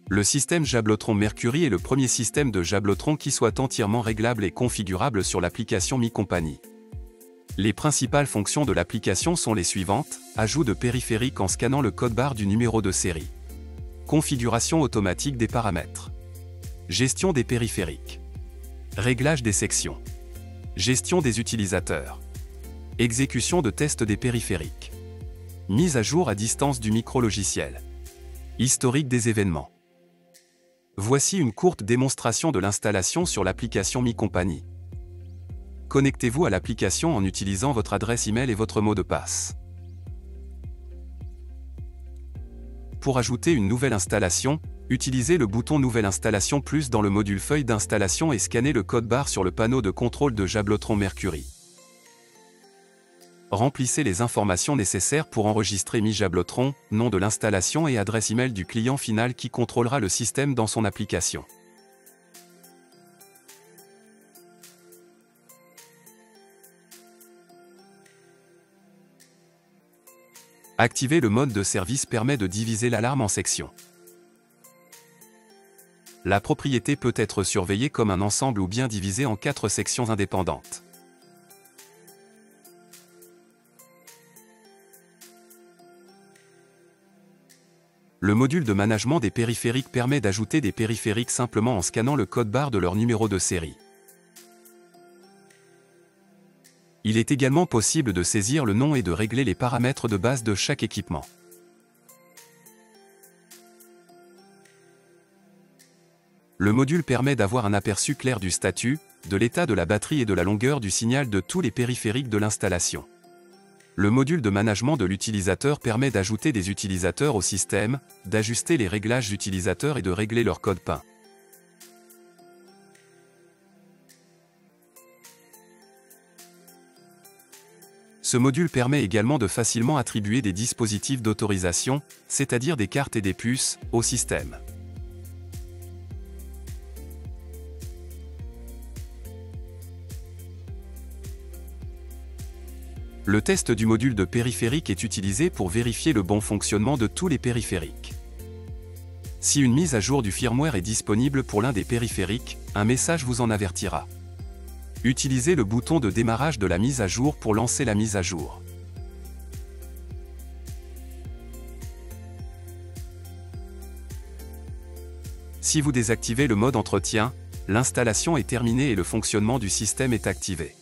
Le système Jablotron Mercury est le premier système de Jablotron qui soit entièrement réglable et configurable sur l'application Mi Company. Les principales fonctions de l'application sont les suivantes: ajout de périphérique en scannant le code barre du numéro de série. Configuration automatique des paramètres. Gestion des périphériques. Réglage des sections. Gestion des utilisateurs. Exécution de tests des périphériques. Mise à jour à distance du micro-logiciel. Historique des événements. Voici une courte démonstration de l'installation sur l'application Mi Company. Connectez-vous à l'application en utilisant votre adresse email et votre mot de passe. Pour ajouter une nouvelle installation, utilisez le bouton Nouvelle installation plus dans le module Feuille d'installation et scannez le code barre sur le panneau de contrôle de Jablotron Mercury. Remplissez les informations nécessaires pour enregistrer Mi Jablotron, nom de l'installation et adresse email du client final qui contrôlera le système dans son application. Activer le mode de service permet de diviser l'alarme en sections. La propriété peut être surveillée comme un ensemble ou bien divisée en 4 sections indépendantes. Le module de management des périphériques permet d'ajouter des périphériques simplement en scannant le code barre de leur numéro de série. Il est également possible de saisir le nom et de régler les paramètres de base de chaque équipement. Le module permet d'avoir un aperçu clair du statut, de l'état de la batterie et de la longueur du signal de tous les périphériques de l'installation. Le module de management de l'utilisateur permet d'ajouter des utilisateurs au système, d'ajuster les réglages d'utilisateurs et de régler leur code PIN. Ce module permet également de facilement attribuer des dispositifs d'autorisation, c'est-à-dire des cartes et des puces, au système. Le test du module de périphérique est utilisé pour vérifier le bon fonctionnement de tous les périphériques. Si une mise à jour du firmware est disponible pour l'un des périphériques, un message vous en avertira. Utilisez le bouton de démarrage de la mise à jour pour lancer la mise à jour. Si vous désactivez le mode entretien, l'installation est terminée et le fonctionnement du système est activé.